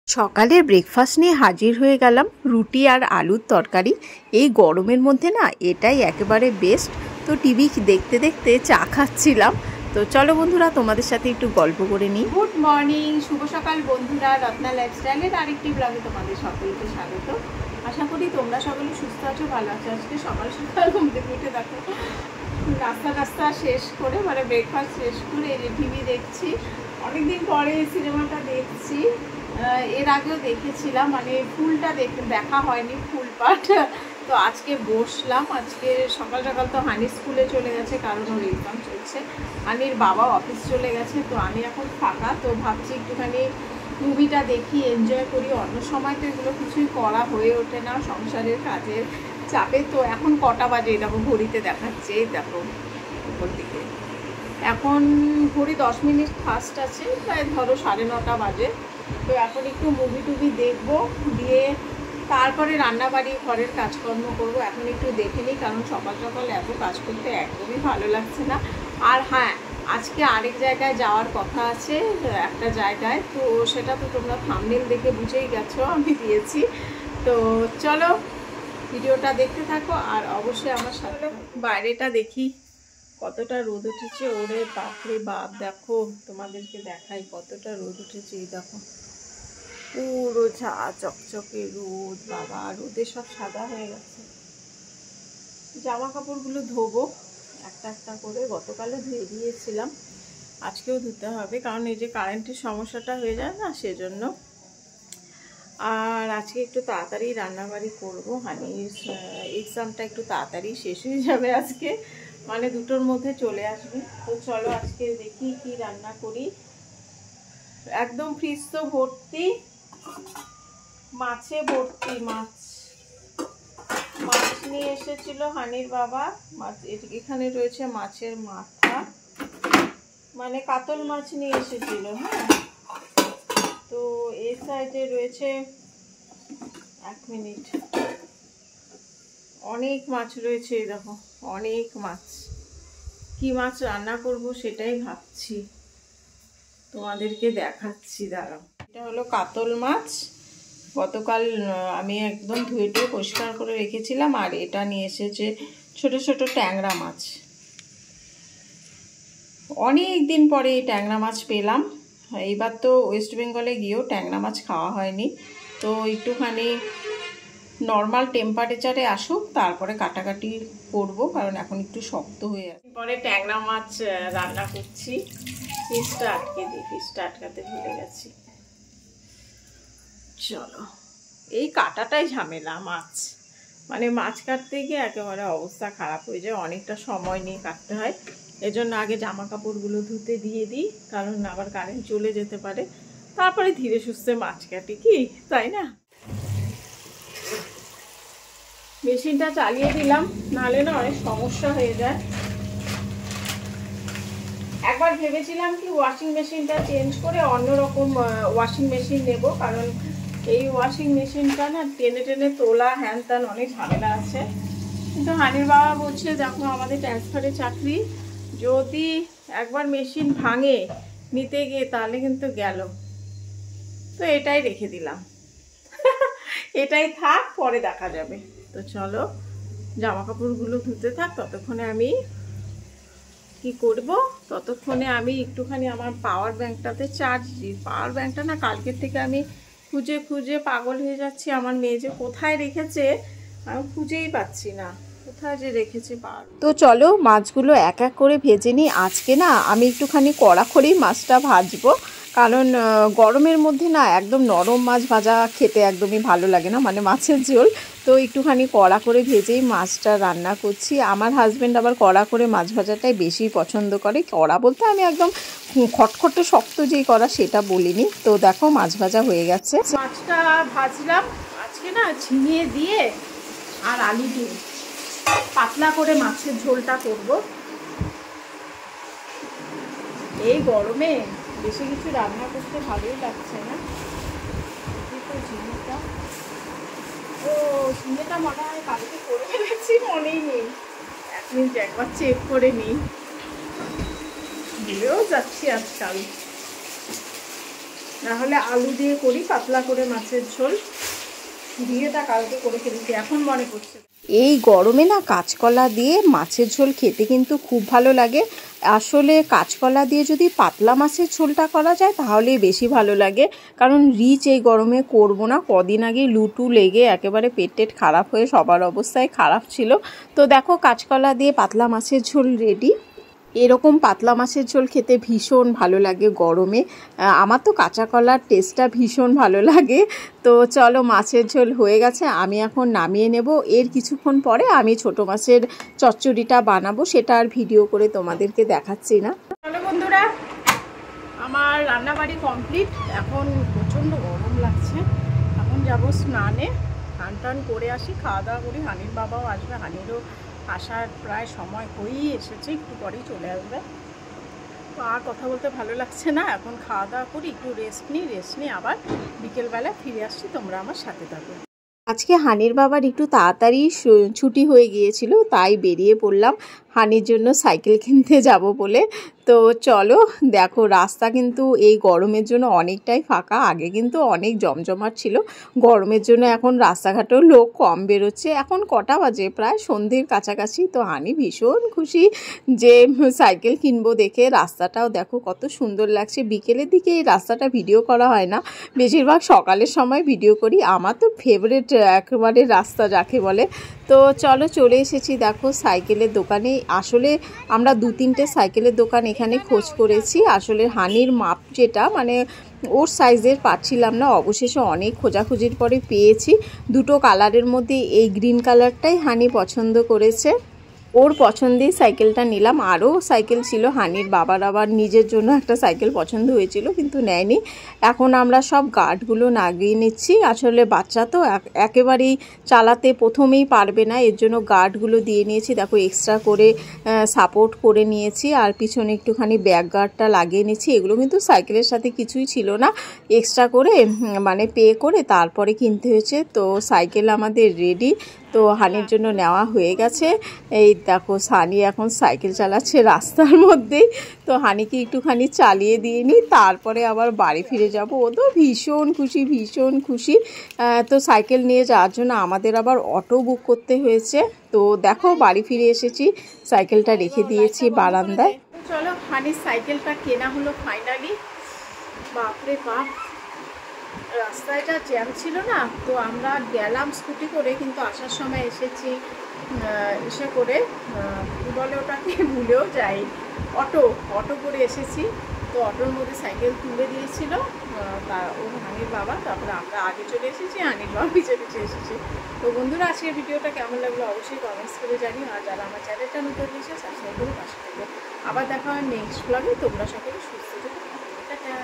সকালের ব্রেকফাস্ট নিয়ে হাজির হয়ে গেলাম, রুটি আর আলুর তরকারি। এই গরমের মধ্যে না এটাই একেবারে বেস্ট। তো টিভি দেখতে দেখতে চা খাচ্ছিলাম। তো চলো বন্ধুরা, তোমাদের সাথে একটু গল্প করে নিই। গুড মর্নিং, শুভ সকাল বন্ধুরা। রত্না লাইফস্টাইলের আরেকটি ব্লগে তোমাদের সকলকে স্বাগত। আশা করি তোমরা সকলে সুস্থ আছো, ভালো আছো। আজকে সকাল সকাল ঘুম থেকে উঠে দেখো নাস্তা শেষ করে, মানে ব্রেকফাস্ট শেষ করে এই যে টিভি দেখছি। অনেকদিন পরে এই সিনেমাটা দেখছি। এর আগেও দেখেছিলাম, মানে ফুলটা দেখা হয়নি, ফুল পার্ট। তো আজকে বসলাম। আজকে সকাল সকাল তো হানি স্কুলে চলে গেছে, কারণ ওর এক্সাম চলছে। হানির বাবা অফিস চলে গেছে, তো আমি এখন ফাঁকা। তো ভাবছি একটুখানি মুভিটা দেখি, এনজয় করি। অন্য সময় তো এগুলো কিছুই করা হয়ে ওঠে না, সংসারের কাজের চাপে। তো এখন কটা বাজে দেখো, ঘড়িতে দেখাচ্ছে, দেখো উপর দিকে এখন ঘড়ি 10 মিনিট ফাস্ট আছে, প্রায় ধরো 9:30 বাজে। তো এখন একটু মুভি টুভি দেখবো, দিয়ে তারপরে রান্নাবাড়ি ঘরের কাজকর্ম করব। এখন একটু দেখে নিই, কারণ সকাল সকাল এত কাজ করতে একদমই ভালো লাগছে না। আর হ্যাঁ, আজকে আরেক জায়গায় যাওয়ার কথা আছে, একটা জায়গায়। তো সেটা তো তোমরা থাম্বনেল দেখে বুঝেই গেছো, আমি দিয়েছি। তো চলো ভিডিওটা দেখতে থাকো, আর অবশ্যই আমার সাথে। বাইরেটা দেখি কতটা রোদ উঠেছে। ওরে বাপরে বাপ, দেখো তোমাদেরকে দেখাই কতটা রোদ উঠেছে। এই দেখো পুরো ঝা চকচকে রোদ। বাবা, রোদে সব সাদা হয়ে গেছে। জামা কাপড়গুলো ধোবো একটা একটা করে। গতকালও ধুয়ে দিয়েছিলাম, আজকেও ধুতে হবে, কারণ এই যে কারেন্টের সমস্যাটা হয়ে যায় না, সেজন্য। আর আজকে একটু তাড়াতাড়ি রান্নাবাড়ি করবো। হানির এক্সামটা একটু তাড়াতাড়ি শেষ হয়ে যাবে আজকে, মানে 2টোর মধ্যে চলে আসবে। তো চলো আজকে দেখি কি রান্না করি। একদম ফ্রিজ তো ভর্তি, মাছে ভর্তি। মাছ নিয়ে এসেছিল হানির বাবা। মাছ এখানে রয়েছে, মাছের মাথা, মানে কাতল মাছ নিয়ে এসেছিল। হ্যাঁ, তো এই সাইডে রয়েছে, 1 মিনিট, অনেক মাছ রয়েছে। দেখো অনেক মাছ। কি মাছ রান্না করব সেটাই ভাবছি, তোমাদেরকে দেখাচ্ছি, দাঁড়াও। এটা হলো কাতল মাছ, গতকাল আমি একদম ধুয়ে টুয়ে পরিষ্কার করে রেখেছিলাম। আর এটা নিয়ে এসেছে ছোট ছোট ট্যাংরা মাছ। অনেক দিন পরে এই ট্যাংরা মাছ পেলাম। এইবার তো ওয়েস্ট বেঙ্গলে গিয়েও ট্যাংরা মাছ খাওয়া হয়নি। তো একটুখানি নর্মাল টেম্পারেচারে আসুক, তারপরে কাটাকাটি করব, কারণ এখন একটু শক্ত হয়ে আছে। পরে ট্যাংরা মাছ রান্না করছি। ফিশটা আটকে দিই, ফিশটা আটকাতে ভুলে গেছি। চলো, এই কাটাটাই ঝামেলা। মানে মাছ কাটতে গিয়ে একেবারে অবস্থা খারাপ হয়ে যায়, অনেকটা সময় নিয়ে কাটতে হয়। এজন্য আগে জামা কাপড়গুলো ধুতে দিয়ে দিই, কারণ আবার কারেন্ট চলে যেতে পারে। তারপরে ধীরে সুস্থে মাছ কাটি, কি তাই না? মেশিনটা চালিয়ে দিলাম, নাহলে না অনেক সমস্যা হয়ে যায়। একবার ভেবেছিলাম কি ওয়াশিং মেশিনটা চেঞ্জ করে অন্যরকম ওয়াশিং মেশিন নেব, কারণ এই ওয়াশিং মেশিনটা না টেনে টেনে তোলা হ্যান ত্যান অনেক ঝামেলা আছে। কিন্তু হানির বাবা বলছে, দেখো আমাদের ট্রান্সফারে চাকরি, যদি একবার মেশিন ভাঙে নিতে গিয়ে, তাহলে কিন্তু গেল। তো এটাই রেখে দিলাম, এটাই থাক, পরে দেখা যাবে। তো চলো জামা কাপড়গুলো ধুতে থাক, ততক্ষণে আমি কি করব, ততক্ষণে আমি একটুখানি আমার পাওয়ার ব্যাংকটাতে চার্জ দিই। পাওয়ার ব্যাংকটা না কালকের থেকে আমি খুঁজে খুঁজে পাগল হয়ে যাচ্ছি। আমার মেয়ে যে কোথায় রেখেছে আমি খুঁজেই পাচ্ছি না, কোথায় যে রেখেছে পাওয়ার। তো চলো মাছগুলো এক এক করে ভেজে নিই। আজকে না আমি একটুখানি কড়া করেই মাছটা ভাজবো, কারণ গরমের মধ্যে না একদম নরম মাছ ভাজা খেতে একদমই ভালো লাগে না, মানে মাছের ঝোল। তো একটুখানি কড়া করে ভেজেই মাছটা রান্না করছি। আমার হাজব্যান্ড আবার কড়া করে মাছ ভাজাটাই বেশি পছন্দ করে। কড়া বলতে আমি একদম খটখটে শক্ত যেই কড়া সেটা বলিনি। তো দেখো মাছ ভাজা হয়ে গেছে। মাছটা ভাজলাম আজকে না ঝিঙে দিয়ে আর আলু দিয়ে পাতলা করে মাছের ঝোলটা করব। এই গরমে বেশি কিছু রান্না করতে ভালোই লাগছে না। ঝিঙেটা, ও ঝিঙেটা মনে হয় কালকে করে ফেলেছি, মনেই নেই। 1 মিনিট একবার চেক করে নিই, ভুলেও যাচ্ছি আজকাল। নাহলে আলু দিয়ে করি পাতলা করে মাছের ঝোল, বিয়েটা কালকে করে ফেলেছি, এখন মনে পড়ছে। এই গরমে না কাঁচকলা দিয়ে মাছের ঝোল খেতে কিন্তু খুব ভালো লাগে। আসলে কাঁচকলা দিয়ে যদি পাতলা মাছের ঝোলটা করা যায় তাহলেই বেশি ভালো লাগে, কারণ রিচ এই গরমে করব না। কদিন আগে লুটু লেগে একেবারে পেট খারাপ হয়ে সবার অবস্থায় খারাপ ছিল। তো দেখো কাঁচকলা দিয়ে পাতলা মাছের ঝোল রেডি। এরকম পাতলা মাছের ঝোল খেতে ভীষণ ভালো লাগে গরমে। আমার তো কাঁচা কলার টেস্টটা ভীষণ ভালো লাগে। তো চলো, মাছের ঝোল হয়ে গেছে, আমি এখন নামিয়ে নেব। এর কিছুক্ষণ পরে আমি ছোট মাছের চচ্চড়িটা বানাবো, সেটা আর ভিডিও করে তোমাদেরকে দেখাচ্ছি না। চলো বন্ধুরা, আমার রান্নাবাড়ি কমপ্লিট। এখন প্রচণ্ড গরম লাগছে, এখন যাবো স্নানে, স্নান টান করে আসি, খাওয়া দাওয়া করি। হানির বাবাও আসবে, হানিরও আসার প্রায় সময় হয়েই এসেছে, একটু পরেই চলে আসবে। তো আর কথা বলতে ভালো লাগছে না, এখন খাওয়া দাওয়া করি, একটু রেস্ট নিই, আবার বিকেলবেলা ফিরে আসছি, তোমরা আমার সাথে থাকো। আজকে হানির বাবার একটু তাড়াতাড়ি ছুটি হয়ে গিয়েছিল, তাই বেরিয়ে পড়লাম হানির জন্য সাইকেল কিনতে যাব বলে। তো চলো, দেখো রাস্তা কিন্তু এই গরমের জন্য অনেকটাই ফাঁকা, আগে কিন্তু অনেক জমজমাট ছিল। গরমের জন্য এখন রাস্তাঘাটেও লোক কম বেরোচ্ছে। এখন কটা বাজে, প্রায় সন্ধ্যের কাছাকাছি। তো হানি ভীষণ খুশি যে সাইকেল কিনবো দেখে। রাস্তাটাও দেখো কত সুন্দর লাগছে। বিকেলের দিকে এই রাস্তাটা ভিডিও করা হয় না, বেশিরভাগ সকালের সময় ভিডিও করি। আমার তো ফেভারিট একেবারে রাস্তা যাকে বলে। তো চলো, চলে এসেছি দেখো সাইকেলের দোকানে। আসলে আমরা 2-3টে সাইকেলের দোকান এখানে খোঁজ করেছি। আসলে হানির মাপ যেটা, মানে ওর সাইজের পাচ্ছিলাম না, অবশেষে অনেক খোঁজাখুঁজির পরে পেয়েছি। দুটো কালারের মধ্যে এই গ্রিন কালারটাই হানি পছন্দ করেছে, ওর পছন্দের সাইকেলটা নিলাম। আরও সাইকেল ছিল, হানির বাবার আবার নিজের জন্য একটা সাইকেল পছন্দ হয়েছিল কিন্তু নেয়নি। এখন আমরা সব গার্ডগুলো লাগিয়ে নিচ্ছি। আসলে বাচ্চা তো একেবারেই চালাতে প্রথমেই পারবে না, এর জন্য গার্ডগুলো দিয়ে নিয়েছি। দেখো এক্সট্রা করে সাপোর্ট করে নিয়েছি, আর পিছনে একটুখানি ব্যাক গার্ডটা লাগিয়ে নিচ্ছি। এগুলো কিন্তু সাইকেলের সাথে কিছুই ছিল না, এক্সট্রা করে মানে পে করে তারপরে কিনতে হয়েছে। তো সাইকেল আমাদের রেডি, তো হানির জন্য নেওয়া হয়ে গেছে। এই দেখো হানি এখন সাইকেল চালাচ্ছে রাস্তার মধ্যেই। তো হানিকে একটুখানি চালিয়ে দিয়ে নিই, তারপরে আবার বাড়ি ফিরে যাব। ও তো ভীষণ খুশি। তো সাইকেল নিয়ে যাওয়ার জন্য আমাদের আবার অটো বুক করতে হয়েছে। তো দেখো বাড়ি ফিরে এসেছি, সাইকেলটা রেখে দিয়েছি বারান্দায়। চলো, হানির সাইকেলটা কেনা হলো ফাইনালি। বাপরে বাপ, রাস্তাটা জ্যাম ছিল না, তো আমরা গেলাম স্কুটি করে, কিন্তু আসার সময় এসেছি এসে করে কী বলে ওটাকে ভুলেও যাই, অটো করে এসেছি। তো অটোর মধ্যে সাইকেল তুলে দিয়েছিল ওর হানির বাবা, তারপরে আমরা আগে চলে এসেছি, হানির বাবা পিছিয়ে এসেছি। তো বন্ধুরা, আজকের ভিডিওটা কেমন লাগলো অবশ্যই কমেন্টস করে জানিও, আর যারা আমার চ্যানেলটা নতুন হয়েছে সাবস্ক্রাইব করে পাশে থাকবে। আবার দেখা হয় নেক্সট ব্লগে। তোমরা সকলে সুস্থ থাকো, টাটা।